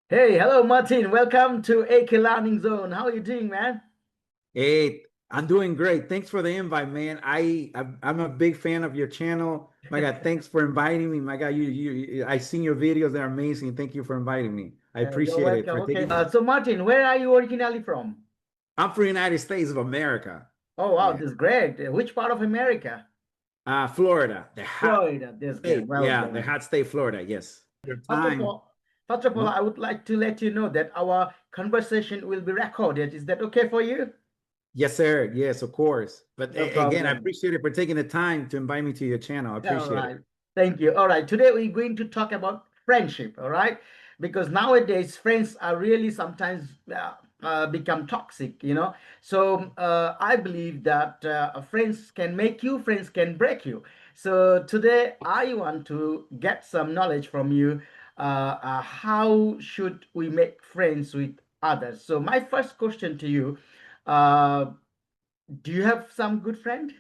Hey, hello, Martin. Welcome to AK Learning Zone. How are you doing, man? Hey, I'm doing great. Thanks for the invite, man. I'm a big fan of your channel. My God, thanks for inviting me. My God, I seen your videos. They're amazing. Thank you for inviting me. I You're appreciate it welcome. for Okay. taking. So, Martin, where are you originally from? I'm from the United States of America. Oh, wow, Yeah. this is great. Which part of America? Florida, the hot Florida. That's great. state. Well Yeah, the done. hot state, Florida. Yes. Your First of time. all, first of all, No? I would like to let you know that our conversation will be recorded. Is that okay for you? Yes, sir. Yes, of course. But No again, I problem. appreciate it for taking the time to invite me to your channel. I All appreciate it. right. Thank you. All right. Today we're going to talk about friendship. All right. Because nowadays friends are really sometimes become toxic, you know. So I believe that friends can make you, friends can break you. So today I want to get some knowledge from you. How should we make friends with others? So my first question to you, uh, do you have some good friend?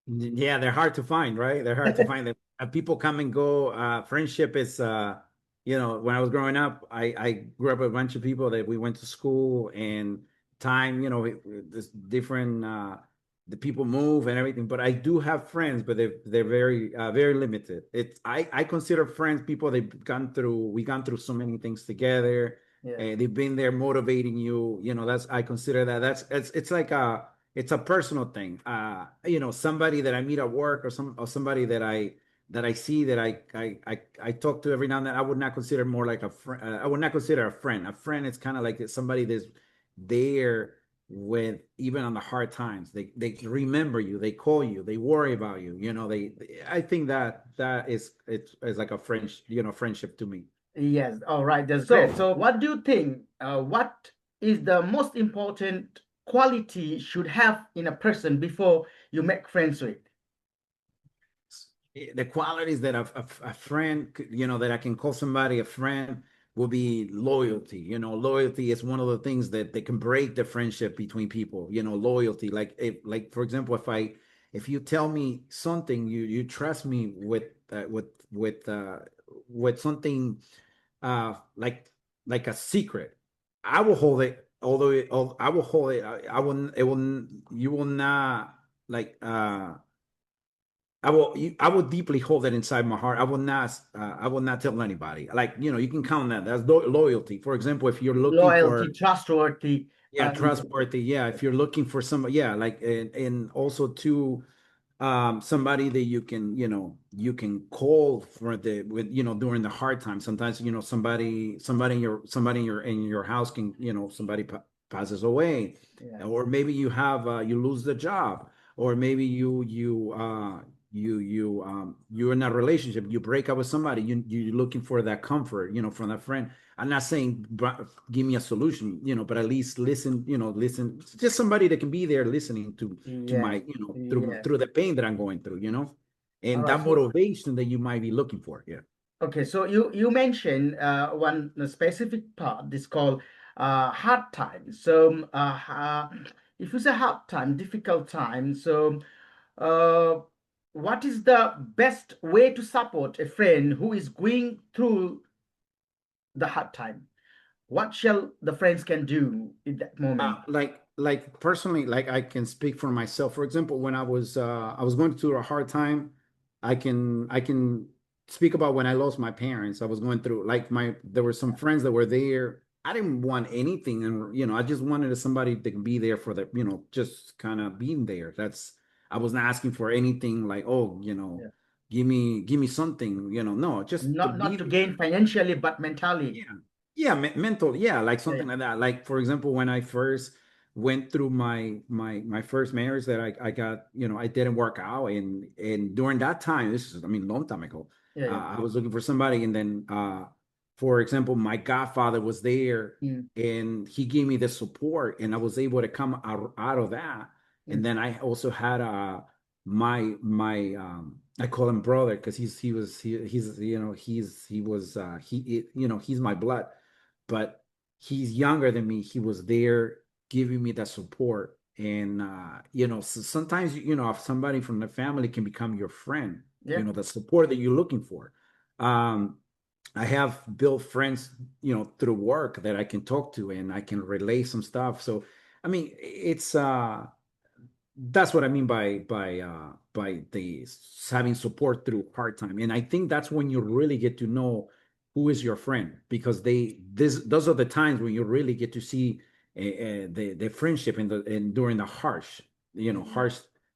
Yeah, they're hard to find, right? They're hard to find. That people come and go. Friendship is, when I was growing up, I grew up with a bunch of people that we went to school and time, this different. The people move and everything, but I do have friends, but they're very limited. I consider friends people we've gone through so many things together, Yeah. and they've been there motivating you. That's I consider it's like a it's a personal thing. Somebody that I meet at work or somebody that I see that I talk to every now and then. I would not consider more like a friend. I would not consider a friend. A friend is kind of like somebody that's there with even on the hard times. They remember you. They call you. They worry about you. I think that is like a friendship to me. Yes, all right, that's great. So So, what do you think? What is the most important quality should have in a person before you make friends with? the qualities that a friend that I can call somebody a friend will be loyalty. Loyalty is one of the things that they can break the friendship between people. Loyalty, like for example, if you tell me something, you trust me with something, like a secret. I will hold it, I will hold it. I will it will You will not, like, I will deeply hold that inside my heart. I will not tell anybody. Like, you can count on that. That's loyalty. For example, if you're looking Loyalty, for, trustworthy. yeah, trustworthy. Yeah, if you're looking for somebody, yeah, like, and also to, somebody that you can call for during the hard times. Sometimes, somebody in your house can, somebody passes away, Yeah. or maybe you lose the job, or maybe you're in a relationship, you break up with somebody, you're looking for that comfort, from that friend. I'm not saying give me a solution, but at least listen, just somebody that can be there listening to my, Yes. Yes. through the pain that I'm going through, All and right. that So, motivation that you might be looking for. Yeah. okay. So you mentioned one specific part. This called hard time. So if you say hard time, difficult time. So uh, what is the best way to support a friend who is going through the hard time? What shall the friends can do in that moment? Like personally, like I can speak for myself. For example, when I was going through a hard time, I can speak about when I lost my parents. I was going through, like, there were some friends that were there. I didn't want anything, and I just wanted somebody that can be there for the, just kind of being there. I wasn't asking for anything like, oh, Yeah. give me something, no, just to Not be to there. gain financially, but mentally. Yeah. Yeah, mental. Yeah, like Yeah. something like that. Like, for example, when I first went through my first marriage, that I got, I didn't work out, and during that time, this is, I mean, long time ago, Yeah. Yeah. I was looking for somebody, and then, for example, my godfather was there, Mm, and he gave me the support, and I was able to come out of that. And mm. then I also had, my I call him brother, because he's he was, he's my blood, but he's younger than me. He was there giving me that support. And, so sometimes, if somebody from the family can become your friend, Yeah. the support that you're looking for. um I have built friends, through work that I can talk to and I can relay some stuff. So, I mean, it's that's what I mean by the having support through hard time. And I think that's when you really get to know who is your friend, because those are the times when you really get to see the friendship and during the harsh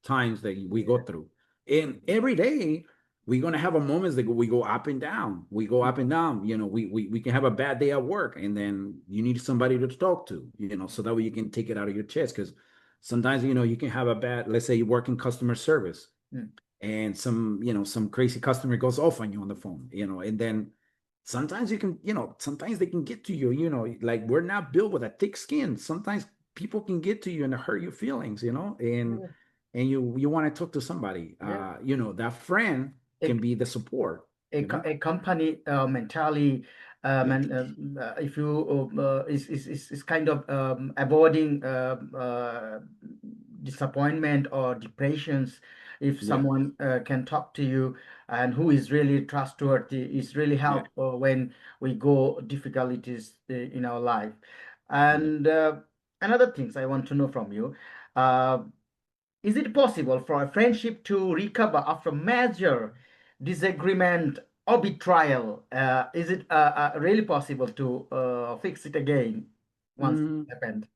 times that we go Yeah. through. And every day we're gonna have a moments that we go up and down. We go up and down. We can have a bad day at work, and then you need somebody to talk to, so that way you can take it out of your chest. Because sometimes, you can have a bad, let's say you work in customer service, Mm. and some crazy customer goes off on you on the phone, and then sometimes sometimes they can get to you, like we're not built with a thick skin. Sometimes people can get to you and hurt your feelings, and Yeah. you want to talk to somebody. Yeah. That friend can A, be the support, a company mentality, yeah, and if you is kind of avoiding disappointment or depressions. If yeah, someone can talk to you and who is really trustworthy, is really yeah, help when we go difficulties in our life. yeah. And another things I want to know from you. Uh, is it possible for a friendship to recover after major disagreement or betrayal? Is it really possible to fix it again once it Mm, happened?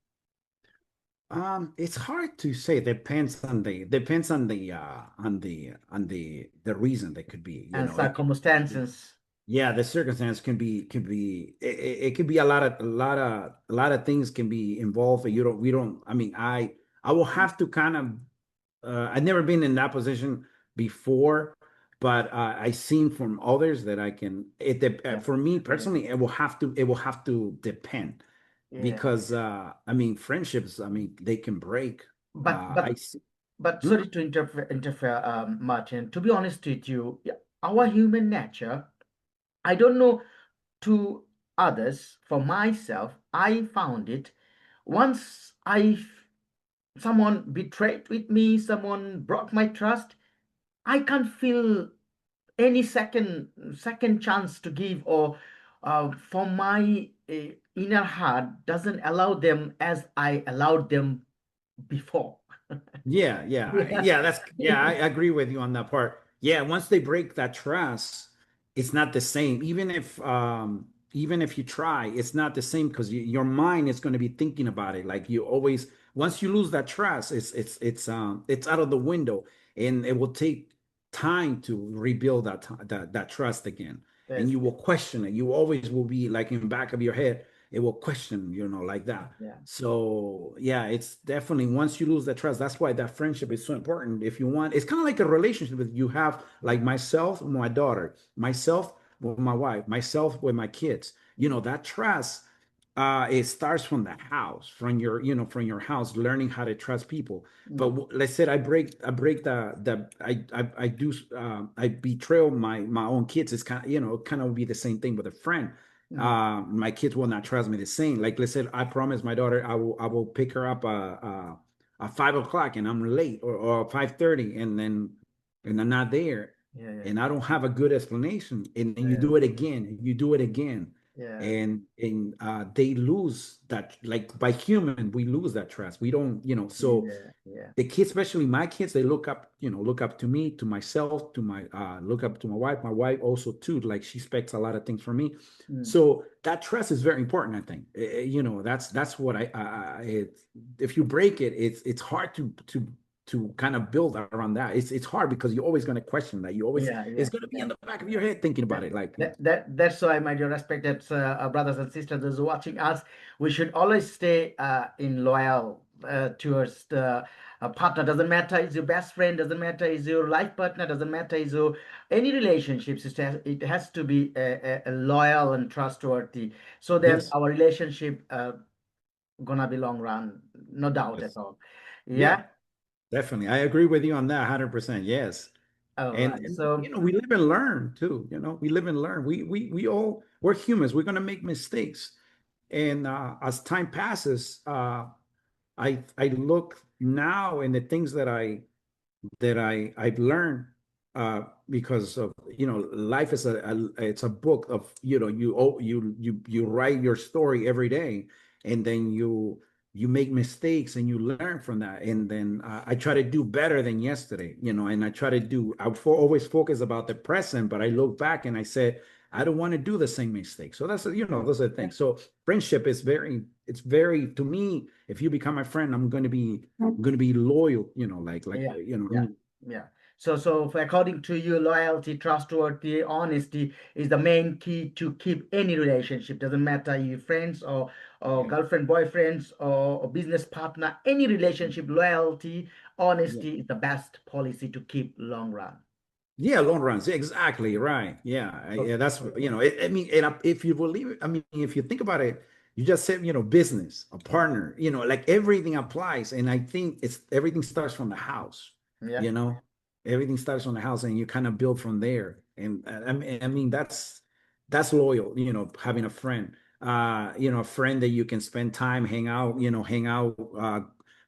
it's hard to say. Depends on the reason that could be. And It could, circumstances? yeah, the circumstance can be it could be a lot of things can be involved. And you don't we don't I mean, I will have to kind of I've never been in that position before, but I seen from others that Yeah, for me yeah, personally, it will have to depend, yeah. because I mean, friendships, I mean, they can break. But I but see. but Hmm? sorry to interfere, Martin. To be honest with you, yeah, our human nature. I don't know to others. For myself, I found it once someone betrayed with me, someone broke my trust. I can't feel any second chance to give, or for my inner heart doesn't allow them as I allowed them before. Yeah, yeah, Yeah. yeah. I agree with you on that part. Yeah, once they break that trust, it's not the same. Even if you try, it's not the same, because your mind is going to be thinking about it. Like you always, once you lose that trust, it's out of the window, and it will take time to rebuild that trust again. And Yes. you will question it. You always will be like in the back of your head. It will question, like that. Yeah. So yeah, it's definitely, once you lose that trust, that's why that friendship is so important. If you want, it's kind of like a relationship that you have, like myself with my daughter, myself with my wife, myself with my kids. Yeah. That trust, it starts from the house, from your house, learning how to trust people. But Mm, let's say I break I do, I betray my own kids. It's kind of would be the same thing with a friend. mm, My kids will not trust me the same. Like, let's say I promise my daughter I will pick her up at 5 o'clock, and I'm late, or 5:30, and I'm not there, yeah. Yeah. and I don't have a good explanation, and then you Yeah. do it again, and you do it again, Yeah. and they lose that. Like, by human, we lose that trust. We don't, so Yeah. Yeah. the kids, especially my kids, they look up to me, to myself, look up to my wife also too. Like, she expects a lot of things from me. Mm. So that trust is very important, I think. That's what if you break it, it's hard to kind of build around that. It's hard, because you're always going to question that. You always Yeah. Yeah. It's going to be Yeah. in the back of your head thinking about That, it, like. that's why, my dear respected brothers and sisters, those watching us, we should always stay in loyal towards the partner. Doesn't matter is your best friend, doesn't matter is your life partner, doesn't matter is your any relationships. It has to be a loyal and trustworthy. So then Yes, our relationship gonna be long run, no doubt at yes, all. yeah, Yeah. definitely. I agree with you on that 100%. Yes. All And, right. and So we live and learn too. We live and learn. We're humans. We're gonna make mistakes. And as time passes, I look now, and the things that I've learned. because of, life is it's a book of, you write your story every day, and then you make mistakes and you learn from that. And then I try to do better than yesterday, and always focus about the present, but I look back and I said, I don't want to do the same mistake. So that's, those are the Yeah, things. So friendship is it's very, to me, if you become my friend, I'm going to be loyal, yeah, yeah, I'm, yeah. So according to you, loyalty, trustworthy, honesty is the main key to keep any relationship. Doesn't matter you friends or yeah, girlfriend, boyfriends, or business partner. Any relationship, loyalty, yeah. honesty is the best policy to keep long run. Yeah, long runs. Yeah, exactly right. Yeah, Okay. yeah. That's, I mean, and if you believe it, I mean, if you think about it, you just said, business, a partner. Like everything applies, and I think it's everything starts from the house. Yeah. You know, everything starts from the house, and you kind of build from there. And I mean, that's loyal. Having a friend, a friend that you can spend time, hang out.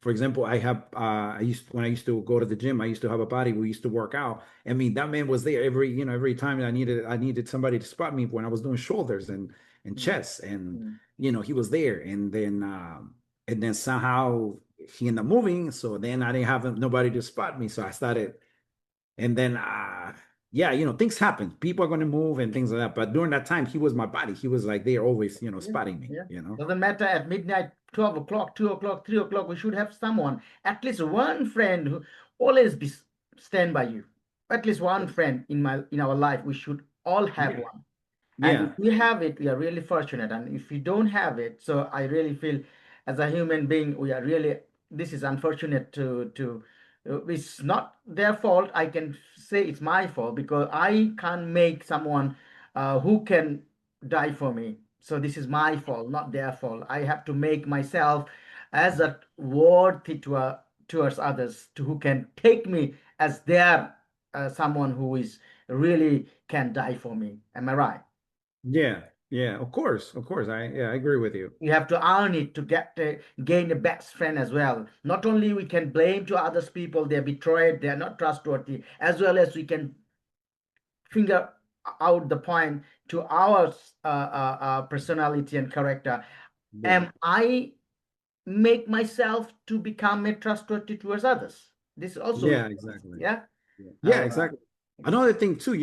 For example, when I used to go to the gym, I used to have a buddy. We used to work out. I mean, that man was there every time I needed somebody to spot me when I was doing shoulders and Mm, chest, and mm. he was there. And then somehow he ended up moving, so then I didn't have nobody to spot me, so I started. And then yeah, things happen. People are going to move and things like that. But during that time, he was my buddy. He was like there always, Yeah, spotting me. yeah. Doesn't matter at midnight, 12 o'clock, 2 o'clock, 3 o'clock, we should have someone, at least one friend who always be stand by you. At least one friend in our life. We should all have Yeah, one. And if yeah, we have it, we are really fortunate. And if we don't have it, so I really feel as a human being, we are really, this is unfortunate it's not their fault. I can say it's my fault because I can't make someone who can die for me. So this is my fault, not their fault. I have to make myself as a worthy towards others who can take me as their someone who is really can die for me. Am I right? yeah, yeah. Of course. I agree with you. You have to earn it to get gain a best friend as well. Not only we can blame to others people they're betrayed, they're not trustworthy, as well as we can finger out the point to our personality and character. Yeah. Am I make myself to become a trustworthy towards others? This also we, Yeah, exactly. yeah. Yeah, All right. exactly. Another thing too,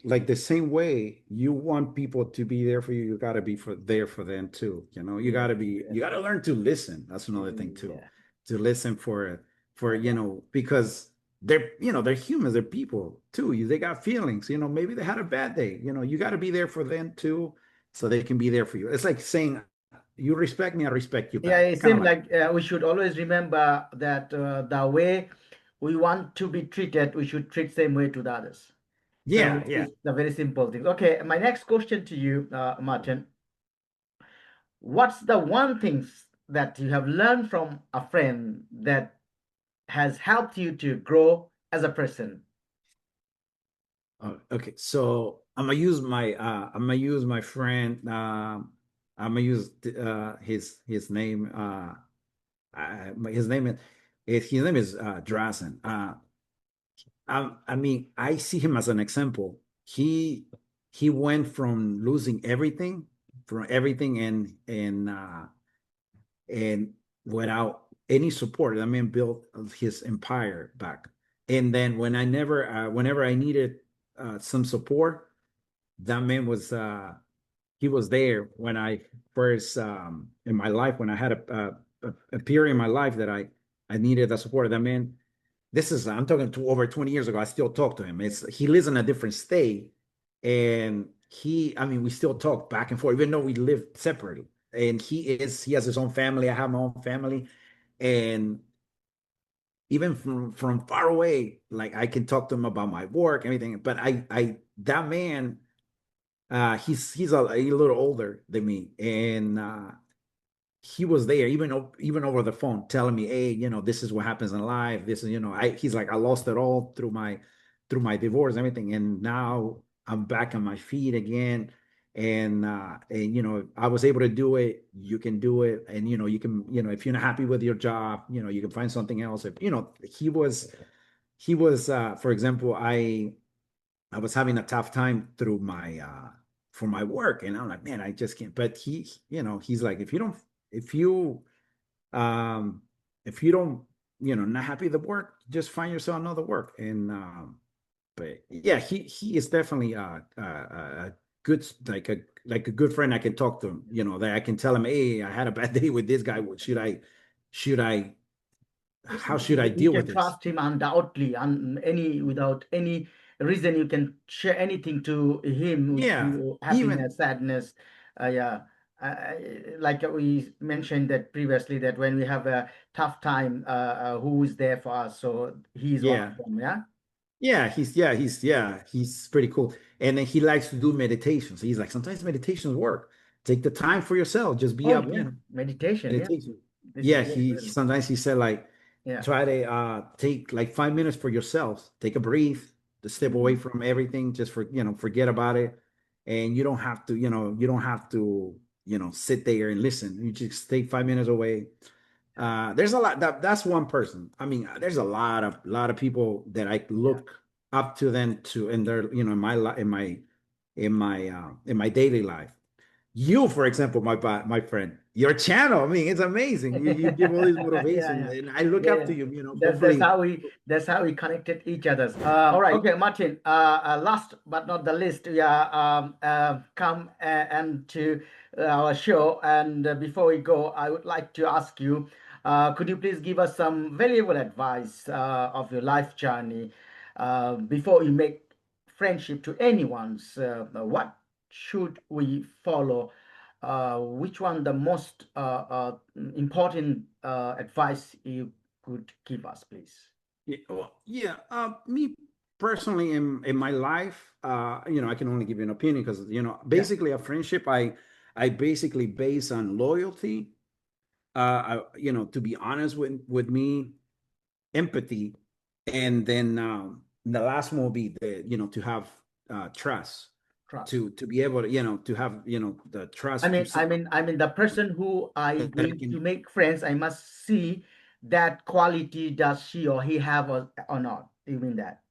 like the same way you want people to be there for you, you gotta be there for them too. You Yeah. you gotta learn to listen. That's another thing too. Yeah. To listen for Yeah. because they're humans, they're people too. They got feelings, maybe they had a bad day. You gotta be there for them too, so they can be there for you. It's like saying, you respect me, I respect you Yeah, back. it Kind of seems like, like we should always remember that the way we want to be treated, we should treat same way to the others. yeah, So yeah. it's the very simple thing. Okay, my next question to you, Martin, what's the one thing that you have learned from a friend that has helped you to grow as a person? Oh, okay, so I'm gonna use my friend. I'm gonna use his name. His name is Drazen. I mean, I see him as an example. He went from losing everything, and without any support. I mean, built his empire back. And then whenever I needed some support, that man he was there when I first in my life, when I had a period in my life that I needed the support. That man, I'm talking to over 20 years ago. I still talk to him. He lives in a different state, and I mean, we still talk back and forth, even though we live separately. And he has his own family. I have my own family, and even from far away, like I can talk to him about my work, everything. But that man, he's a little older than me, and he was there even over the phone telling me, hey, this is what happens in life. This is, he's like, I lost it all through my divorce and everything, and now I'm back on my feet again. And I was able to do it. You can do it. And you can, if you're not happy with your job, you can find something else. If he was he was for example, I was having a tough time through my for my work, and I'm like, man, I just can't. But he, you know, he's like, if you um if you don't, you know, not happy with the work, just find yourself another work. And but yeah, he is definitely a good, like a good friend. I can talk to him, you know, that I can tell him, hey, I had a bad day with this guy. What should I how should I You deal with can this? trust him undoubtedly, and any without any reason you can share anything to him with Yeah, your even happiness, sadness. Yeah, like we mentioned that previously, that when we have a tough time, who is there for us? So he is one yeah. of them. Yeah. He's pretty cool. And then he likes to do meditations. He's like, sometimes meditations work. Take the time for yourself. Just be Oh up, yeah, you know, meditation. Yeah, meditation. this is Yeah, great, he really. sometimes he said like Yeah. try to take like 5 minutes for yourself. Take a breath, to step away Mhm. from everything, just for, you know, forget about it. And you don't have to, you don't have to, sit there and listen. You just take 5 minutes away. There's a lot that's one person. I mean, there's a lot of people that I Yeah. look up to them to in their, in my life, in my daily life. You, for example, my friend, your channel, I mean, it's amazing. You give all these Yeah, motivations, yeah, and I look yeah, up yeah. to you. That's Hopefully, how we connected each others. All right, okay, Martin. Last but not the least, we are come and to our show. And before we go, I would like to ask you, could you please give us some valuable advice of your life journey before you make friendship to anyone's? What should we follow? Which one the most important advice you could give us, please? yeah, well, yeah. Me personally, in my life, I can only give you an opinion because, Yeah, basically a friendship, I basically base on loyalty. To be honest with me, empathy, and then the last one will be to have trust, trust. to be able to, to have, the I trust to mean, I someone mean, I mean, the person who I that I going to can. make friends, I must see that quality does she or he have or not. You mean that?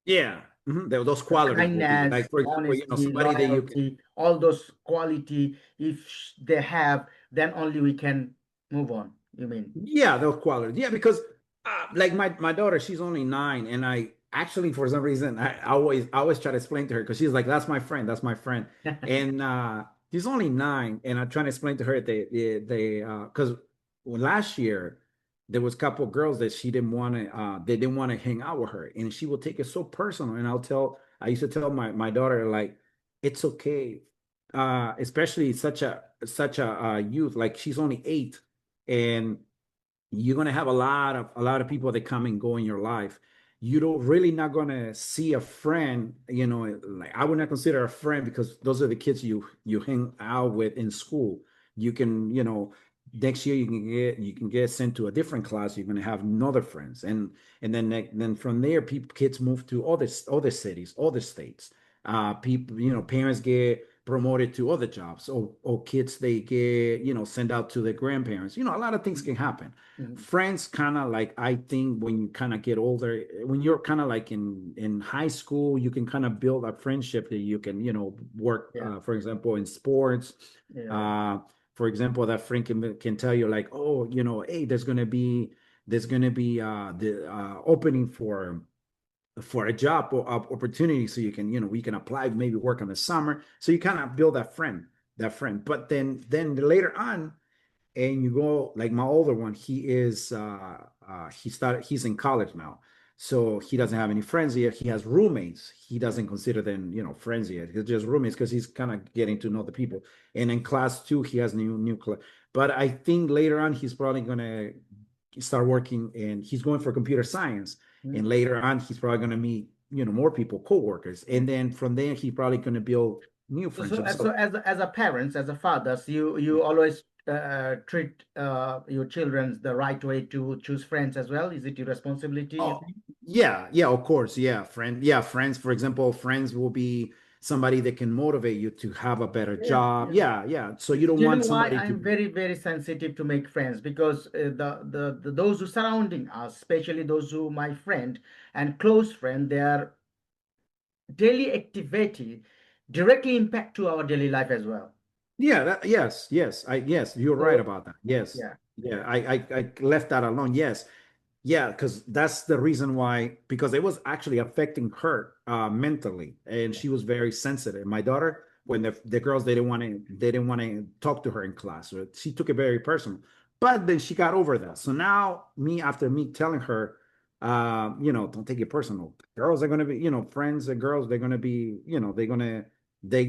Yeah, those The qualities will be kindness, like, for example, honesty, somebody that you can. loyalty, all those quality, if they have, then only we can move on. You mean? Yeah, those qualities. Yeah, because like my daughter, she's only 9, and I actually, for some reason, I always try to explain to her, because she's like, that's my friend, and she's only 9, and I'm trying to explain to her that they because last year there was a couple of girls that she didn't want to they didn't want to hang out with her, and she will take it so personal. And I used to tell my daughter, like, it's okay, especially such a youth, like she's only 8, and you're gonna have a lot of people that come and go in your life. You don't really not gonna see a friend, like I would not consider a friend, because those are the kids you hang out with in school. You can, next year you can get sent to a different class. You're gonna have another friends, and then from there, people kids move to other cities, other states. People, parents get promoted to other jobs, or kids, they get, sent out to their grandparents. A lot of things can happen. Mhm. Friends, kind of like, I think when you kind of get older, when you're kind of like in high school, you can kind of build a friendship that you can, work, Yeah, for example, in sports. yeah, uh for example, that friend can tell you, like, oh, hey, there's gonna be the opening for a job or opportunity, so you can, we can apply, maybe work in the summer, so you kind of build that friend. But then later on, and you go, like my older one, he's in college now, so he doesn't have any friends yet. He has roommates. He yeah. doesn't consider them, friends yet. He's just roommates, because he's kind of getting to know the people. And in class 2, he has new class. But I think later on, he's probably gonna start working, and he's going for computer science. And Mhm. later on, he's probably gonna meet, more people, coworkers, and then from there, he's probably gonna build new friendships. So So, as a parents, as a fathers, you always treat your children the right way to choose friends as well. Is it your responsibility, you oh, think? yeah, yeah, of course. Yeah, friends, for example, friends will be, somebody that can motivate you to have a better Yeah, job. yeah. Yeah, yeah. So you don't Do you know want why somebody to I'm be, very, very sensitive to make friends? Because the those who surrounding us, especially those who my friend and close friend, their daily activity directly impact to our daily life as well. yeah, yes, yes, you're right So about that. Yes. yeah, Yeah, I left that alone. Yes. Yeah, because that's the reason why, because it was actually affecting her mentally, and yeah, she was very sensitive. My daughter, when the girls they didn't want to talk to her in class, so she took it very personal. But then she got over that. So now, after me telling her, don't take it personal. Girls are gonna be, friends and girls, they're gonna be, they're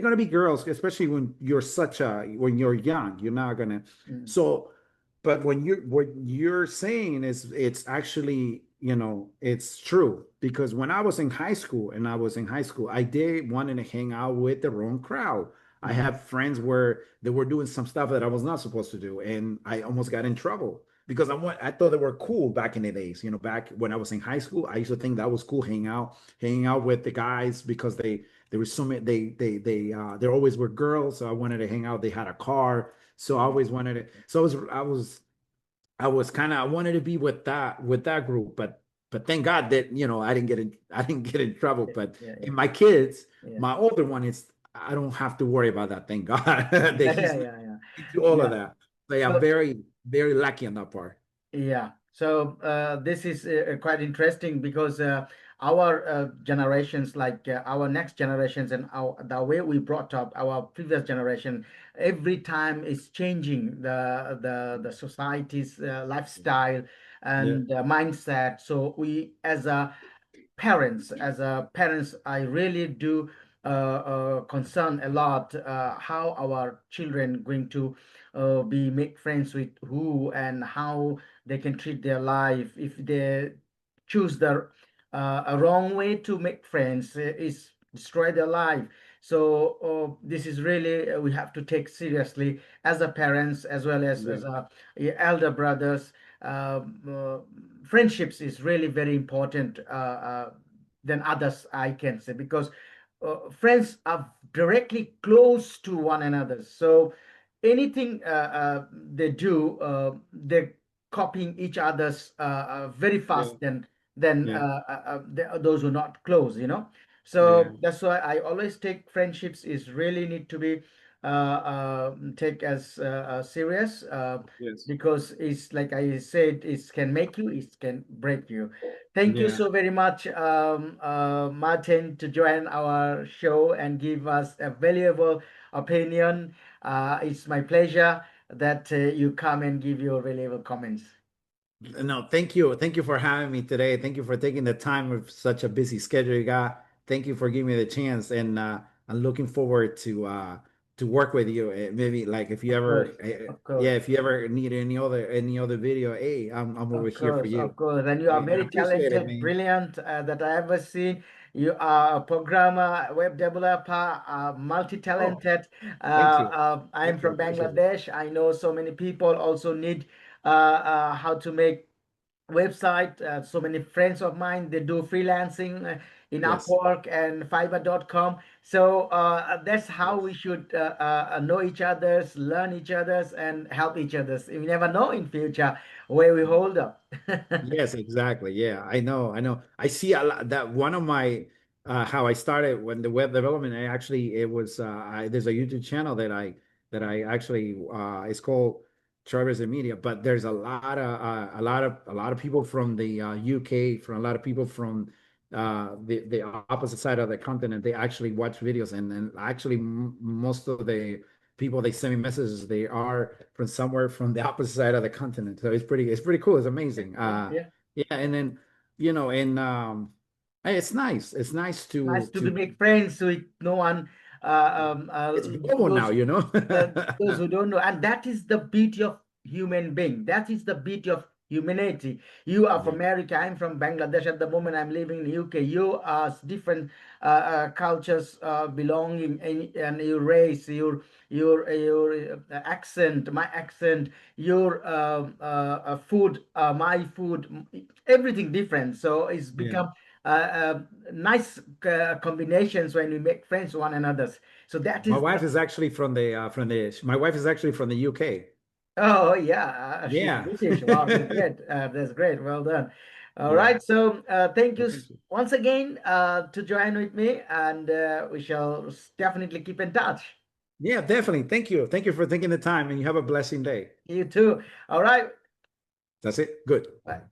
gonna be girls, especially when you're young. You're not gonna. mm, So, but what you're saying is, it's actually, it's true, because when I was in high school, I did wanted to hang out with the wrong crowd. I mm, have friends where they were doing some stuff that I was not supposed to do, and I almost got in trouble because I thought they were cool back in the days. Back when I was in high school, I used to think that was cool, hanging out with the guys, because there was so many, there always were girls, so I wanted to hang out. They had a car, so I mm, always wanted it. So I was kind of, I wanted to be with that group, but thank God that, I didn't get in trouble. yeah, But yeah, in yeah, my kids, yeah, my older one is, I don't have to worry about that. Thank God that yeah, he's yeah, not yeah, yeah. into all of Yeah. that. So yeah, I'm So very, very lucky on that part. yeah, so this is quite interesting because our generations, like our next generations, and the way we brought up our previous generation, every time is changing the society's lifestyle Yeah, and mindset. So we, as a parents, I really do concern a lot how our children going to be make friends with who, and how they can treat their life if they choose the a wrong way to make friends, is destroy their life. So this is really we have to take seriously as a parents, as well as yeah, a elder brothers. Friendships is really very important than others, I can say, because friends are directly close to one another. So anything they do, they're copying each other's very yeah, fast than yeah, those who are not close, you know. yeah. So that's why I always take friendships is really need to be take as serious, Yes. because it's like I said, it can make you, it can break you. Thank you Yeah. so very much, Martin, to join our show and give us a valuable opinion. It's my pleasure that you come and give your valuable comments. No, thank you. Thank you for having me today. Thank you for taking the time with such a busy schedule you got. Thank you for giving me the chance, and I'm looking forward to work with you. Maybe, like, if you Of course, ever, of yeah, course. if you ever need any other video, hey, I'm over Of here for course, you. of course. And you are I very appreciate it, talented, man. brilliant, that I ever seen. You are a programmer, web developer, Oh, multi-talented. thank you. I'm Thank you. I from appreciate it. Bangladesh. I know so many people also need how to make website. So many friends of mine, they do freelancing in Yes. Upwork and Fiverr.com. So that's how we Yes. should know each other's, learn each other's, and help each other's. We never know in future where we hold up. Yes, exactly. Yeah, I know. I know. I see a lot that one of my how I started when the web development. It was there's a YouTube channel that I actually it's called Travis and Media, but there's a lot of people from the UK, from a lot of people from the opposite side of the continent. They actually watch videos, and actually most of the people they send me messages, they are from somewhere from the opposite side of the continent. So it's pretty cool. It's Yeah, amazing. yeah, yeah. Yeah, and then, and hey, it's nice. It's nice Nice to to be to make friends with no one. it's normal now, Those you know. those who don't know, and that is the beauty of human being. That is the beauty of humanity. You are from Yeah, America, I'm from Bangladesh. At the moment I'm living in the UK. You are different cultures, belonging, and your race, your accent, my accent, your food, my food, everything different. So it's yeah, become nice combinations when we make friends with one another. So that My is wife is actually my wife is actually from the UK. oh yeah, she's Yeah. British. Wow, that's great. That's great. Well done. All Yeah. right. So thank you Well, thank you. once again to join with me, and we shall definitely keep in touch. Yeah, definitely. Thank you. Thank you for taking the time and you have a blessing day. You too. All right. That's it. Good. Bye.